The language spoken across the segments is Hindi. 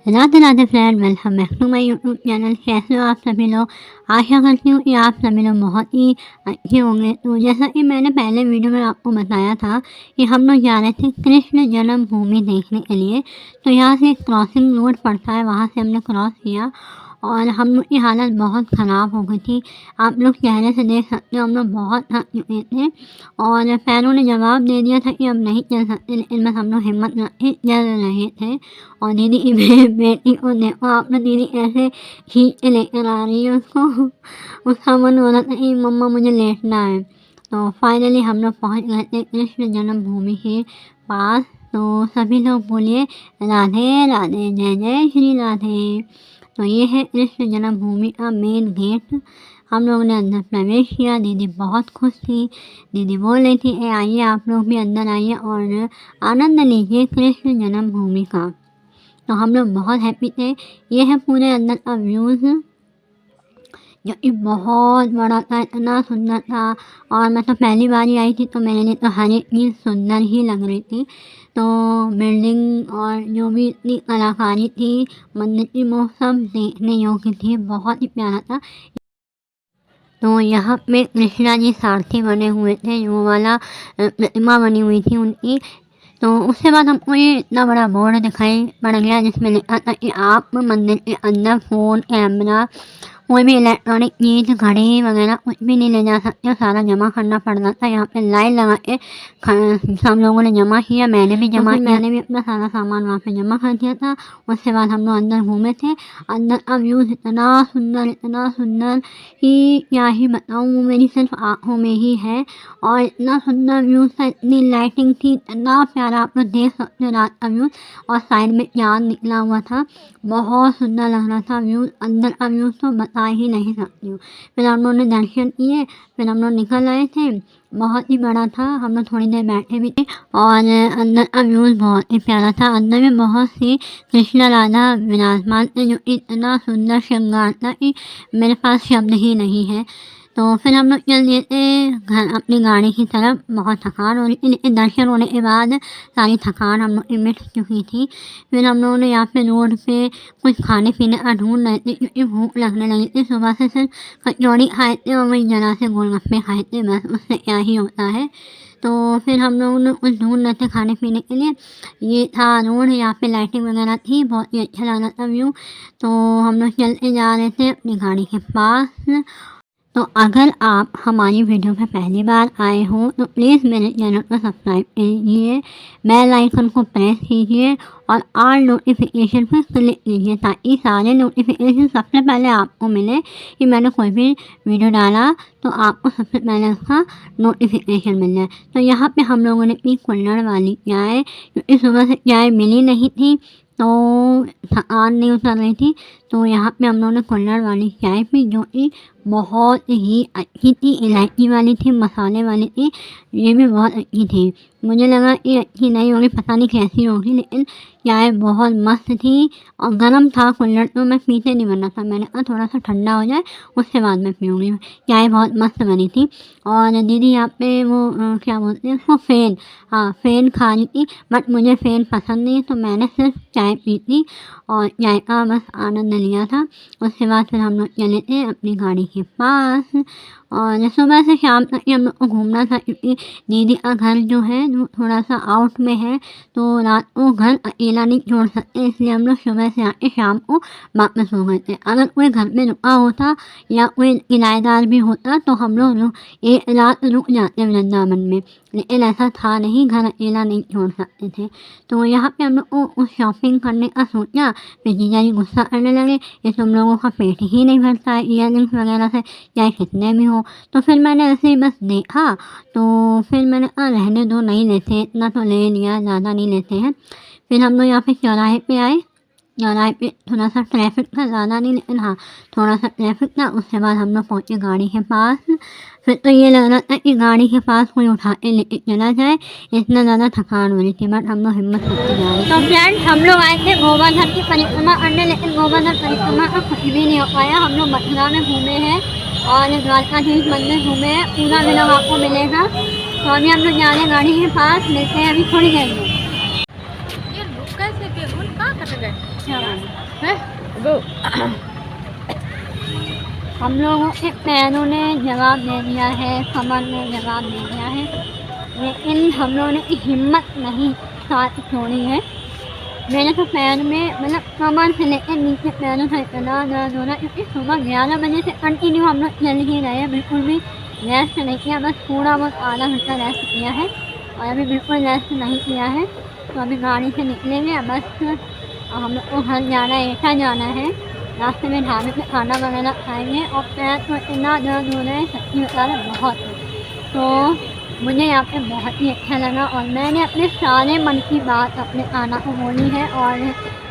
Radhe Radhe friend, welcome back to my YouTube channel. कैसे हो आप सभी लोग। आशा करती हूँ कि आप सभी लोग बहुत ही अच्छे होंगे। तो जैसा कि मैंने पहले वीडियो में आपको बताया था कि हम लोग जा रहे थे कृष्ण जन्मभूमि देखने के लिए। तो यहाँ से क्रॉसिंग रोड पड़ता है, वहाँ से हमने क्रॉस किया और हम लोग की हालत बहुत ख़राब हो गई थी। आप लोग चेहरे से देख सकते हो, हम लोग बहुत थक चुके थे और पैरों ने जवाब दे दिया था कि हम नहीं चल सकते, लेकिन बस हम लोग हिम्मत रखे चल रहे थे। और दीदी की बेटी को देखो आप लोग, दीदी कैसे खींच के लेकर आ रही है उसको। उसका मन हो रहा था कि मम्मा मुझे लेटना है। तो फाइनली हम लोग पहुँच गए थे कृष्ण जन्मभूमि के पास। तो सभी लोग बोलिए राधे राधे, जय जय श्री राधे। तो ये है कृष्ण जन्मभूमि का मेन गेट। हम लोगों ने अंदर प्रवेश किया। दीदी बहुत खुश थी। दीदी बोल रही थी आइए आप लोग भी अंदर आइए और आनंद लीजिए कृष्ण जन्मभूमि का। तो हम लोग बहुत हैप्पी थे। ये है पूरे अंदर का व्यूज़, जो कि बहुत बड़ा था, इतना सुंदर था। और मैं तो पहली बार ही आई थी तो मेरे लिए तो हर एक चीज़ सुंदर ही लग रही थी। तो बिल्डिंग और जो भी इतनी कलाकारी थी मंदिर की, वो सब देखने योग्य थी, बहुत ही प्यारा था। तो यहाँ पे कृष्णा जी सारथी बने हुए थे, वो वाला प्रतिमा बनी हुई थी उनकी। तो उसके बाद हमको ये इतना बड़ा बोर्ड दिखाई पड़ गया जिसमें लिखा था कि आप मंदिर के अंदर फ़ोन, कैमरा, कोई भी इलेक्ट्रॉनिक चीज़, घड़ी वगैरह कुछ भी नहीं ले जा सकते, सारा जमा करना पड़ता था। यहाँ पे लाइन लगा के सब लोगों ने जमा किया, मैंने भी जमा किया। मैंने भी अपना सारा सामान वहाँ पे जमा कर दिया था। उसके बाद हम लोग अंदर घूमे थे। अंदर का व्यूज़ इतना सुंदर कि क्या ही बताऊँ, वो मेरी सिर्फ आँखों में ही है। और इतना सुंदर व्यूज़ था, इतनी लाइटिंग थी, इतना प्यारा, आप लोग देख सकते हो रात का व्यूज़। और साइड में चाँद निकला हुआ था, बहुत सुंदर लग रहा था व्यूज़। अंदर का व्यूज़ तो बता ही नहीं सकती हूँ। फिर हम लोगों ने दर्शन किए, फिर हम लोग निकल आए थे। बहुत ही बड़ा था, हम लोग थोड़ी देर बैठे भी थे और अंदर का व्यूज़ बहुत ही प्यारा था। अंदर में बहुत सी कृष्ण राधा विराजमान थे, जो इतना सुंदर श्रृंगार था कि मेरे पास शब्द ही नहीं है। तो फिर हम लोग चल दिए थे घर अपनी गाड़ी की तरफ। बहुत थकान हो रही थी, लेकिन दर्शन होने के बाद सारी थकान हम लोग की मिट चुकी थी। फिर हम लोगों ने यहाँ पे रोड पे कुछ खाने पीने का ढूंढ रहे थे क्योंकि भूख लगने लगी थी। सुबह से सिर्फ कचौड़ी खाए थे और वही जरा से गोलगप्पे खाए थे, बस उससे क्या ही होता है। तो फिर हम लोगों ने कुछ ढूंढ रहे थे खाने पीने के लिए। ये था रोड, यहाँ पे लाइटिंग वगैरह थी, बहुत ही अच्छा लग रहा था व्यू। तो हम लोग चलते जा रहे थे अपनी गाड़ी के पास। तो अगर आप हमारी वीडियो पे पहली बार आए हो तो प्लीज़ मेरे चैनल को सब्सक्राइब कीजिए, बेल आइकन को प्रेस कीजिए और ऑल नोटिफिकेशन पर क्लिक कीजिए ताकि सारे नोटिफिकेशन सबसे पहले आपको मिले कि मैंने कोई भी वीडियो डाला तो आपको सबसे पहले उसका नोटिफिकेशन मिल जाए। तो यहाँ पे हम लोगों ने पी कुल्हड़ वाली चाय, क्योंकि सुबह से चाय मिली नहीं थी तो थकान नहीं उतर रही थी। तो यहाँ पे हम लोगों ने कुल्हड़ वाली चाय पी, जो कि बहुत ही अच्छी थी, इलायची वाली थी, मसाले वाली थी। ये भी बहुत अच्छी थी। मुझे लगा ये अच्छी नहीं होगी, पता नहीं कैसी होगी, लेकिन चाय बहुत मस्त थी और गर्म था कुल्हड़, तो मैं पीते नहीं बना था। मैंने कहा थोड़ा सा ठंडा हो जाए उसके बाद मैं पीऊँगी। चाय बहुत मस्त बनी थी। और दीदी यहाँ पे वो क्या बोलते हैं उसको, फ़ेन, हाँ फ़ेन खा रही थी, बट मुझे फ़ेन पसंद नहीं है तो मैंने सिर्फ चाय पी थी और चाय का बस आनंद लिया था। उसके बाद फिर हम लोग चले थे अपनी गाड़ी के पास। और सुबह से शाम तक ही हम लोग को घूमना था क्योंकि दीदी का घर जो है वो थोड़ा सा आउट में है, तो रात को घर अकेला नहीं छोड़ सकते, इसलिए हम लोग सुबह से आके शाम को वापस हो गए थे। अगर कोई घर में रुका होता या कोई किराएदार भी होता तो हम लोग एक रात रुक जाते वृंदावन में, लेकिन ऐसा था नहीं, घर अकेला नहीं छोड़ सकते थे। तो यहाँ पे हम लोग को कुछ शॉपिंग करने का सोचा। फिर जीजा जी गुस्सा करने लगे कि तुम लोगों का पेट ही नहीं भरता है ईयररिंग्स वगैरह से, चाहे कितने भी हो। तो फिर मैंने ऐसे ही बस देखा, तो फिर मैंने कहा रहने दो, नहीं लेते, इतना तो ले लिया, ज़्यादा नहीं लेते हैं। फिर हम लोग यहाँ पे चौराहे पे आए। चौराहे पे थोड़ा सा ट्रैफिक था, ज़्यादा नहीं लेकिन हाँ थोड़ा सा ट्रैफिक था। उसके बाद हम लोग पहुँचे गाड़ी के पास। फिर तो ये लग रहा था कि गाड़ी के पास कोई उठा के लेके चला जाए, इतना ज़्यादा थकान हो रही थी, बट हम लोग हिम्मत करके जा रहे थे। तो फ्रेंड हम लोग आए थे गोवर्धन की परिक्रमा करने, लेकिन गोवर्धन परिक्रमा का कुछ भी नहीं हो पाया। हम लोग मथुरा में घूमे हैं और द्वारकाधीश मंदिर घूमे हैं, पूरा व्लॉग आपको मिलेगा। तो अभी हम लोग जा रहे हैं गाड़ी के पास, मिलते हैं अभी थोड़ी देर में। ये रुक कैसे पे कहाँ कट गए क्या मालूम। हैं वो हम लोगों के पैरों ने जवाब दे दिया है, कमर ने जवाब दे दिया है, लेकिन हम लोगों की हिम्मत नहीं साथ छोड़ी है। मेरे तो पैर में मतलब कमर से लेकर नीचे पैरों तक इतना दर्द हो रहा है, क्योंकि सुबह 11 बजे से कंटिन्यू हम लोग चल ही रहे हैं, बिल्कुल भी रेस्ट नहीं किया, बस थोड़ा बहुत आधा घंटा रेस्ट किया है और अभी बिल्कुल रेस्ट नहीं किया है। तो अभी गाड़ी से निकलेंगे बस। हम लोग को घर जाना है, एटा जाना है, रास्ते में ढाबे पे खाना वगैरह खाएंगे और पैर तो इतना दर्द हो रहा है, सच्ची बता रहे बहुत। तो मुझे यहाँ पे बहुत ही अच्छा लगा और मैंने अपने सारे मन की बात अपने आना को बोली है और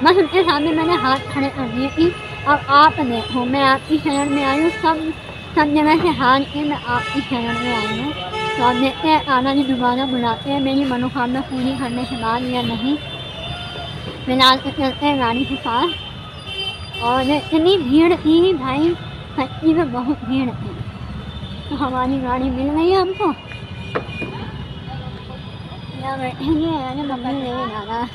बस उनके सामने मैंने हाथ खड़े कर दिए कि अब आप देखो मैं आपकी शरण में आई हूँ, सब जगह से हार के मैं आपकी शरण में आई हूँ। तो अब देखते हैं आना जी दोबारा बुलाते हैं मेरी मनोकामना पूरी करने के बाद या नहीं। फिलहाल तो चलते हैं गाड़ी के पास और इतनी भीड़ थी भाई, सच्ची में बहुत भीड़ थी। तो हमारी गाड़ी मिल गई है हमको, या बैठेंगे अरे मम्मी नहीं जाना।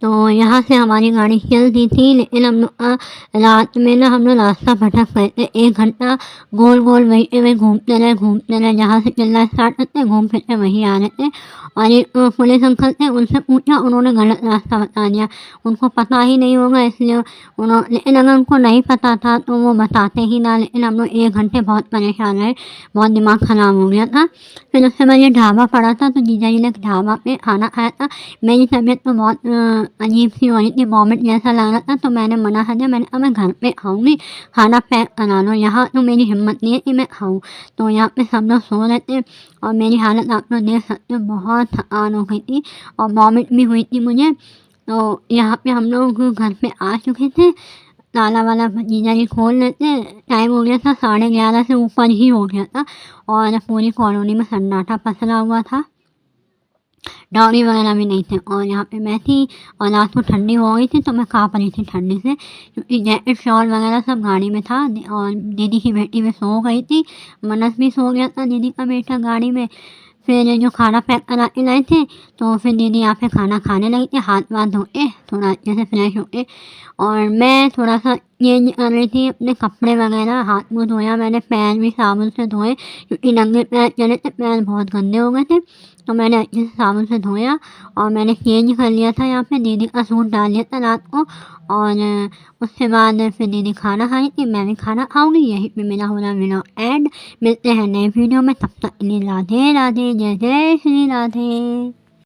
तो यहाँ से हमारी गाड़ी चलती थी, लेकिन हम लोग रात में ना हम लोग रास्ता भटक गए थे। 1 घंटा गोल गोल वहीं में घूमते रहे, जहाँ से चलना स्टार्ट करते घूम फिर के वहीं आ रहे थे। और एक पुलिस अंकल थे, उनसे पूछा, उन्होंने गलत रास्ता बता दिया। उनको पता ही नहीं होगा इसलिए लेकिन अगर उनको नहीं पता था तो वो बताते ही ना। लेकिन हम लोग 1 घंटे बहुत परेशान रहे, बहुत दिमाग ख़राब हो गया था। फिर उसके बाद ये ढाबा पड़ा था, तो जीजा जी ने ढाबा पे खाना खाया था। मेरी तबीयत तो बहुत अजीब सी हो रही थी, वॉमिट जैसा लग रहा था, तो मैंने मना कर दिया। मैंने कहा मैं घर पे खाऊंगी, खाना पैक करा लो, यहाँ तो मेरी हिम्मत नहीं है कि मैं खाऊं। तो यहाँ पे सब लोग सो रहे थे और मेरी हालत आप लोग देख सकते हो, बहुत थकान हो गई थी और वॉमिट भी हुई थी मुझे। तो यहाँ पे हम लोग घर पे आ चुके थे, ताला वाला जीजा जी खोल लेते, टाइम हो गया था 11:30 से ऊपर ही हो गया था और पूरी कॉलोनी में सन्नाटा पसरा हुआ था, डॉगी वगैरह भी नहीं थे। और यहाँ पे मैं थी और रात को ठंडी हो गई थी, तो मैं काँप रही थी ठंडी से, क्योंकि जैकेट शॉल वगैरह सब गाड़ी में था। और दीदी की बेटी भी सो गई थी, मनस भी सो गया था दीदी का बेटा गाड़ी में। फिर जो खाना पैक करा के लाए थे, तो फिर दीदी यहाँ पे खाना खाने लगी थी, हाथ वाथ धो के थोड़ा अच्छे से फ्रेश हो के। और मैं थोड़ा सा चेंज कर रही थी अपने कपड़े वगैरह, हाथ मुँह धोया मैंने, पैर भी साबुन से धोए, क्योंकि नंगे पैर चले थे, पैर बहुत गंदे हो गए थे। तो मैंने अच्छे से साबुन से धोया और मैंने चेंज कर लिया था, यहाँ पे दीदी का सूट डाल लिया था रात को। और उसके बाद फिर दीदी खाना खाई थी, मैं भी खाना खाऊंगी। यही पे मेरा हो रहा वीडियो एंड। मिलते हैं नए वीडियो में, तब तक के लिए राधे राधे, जय जय श्री राधे।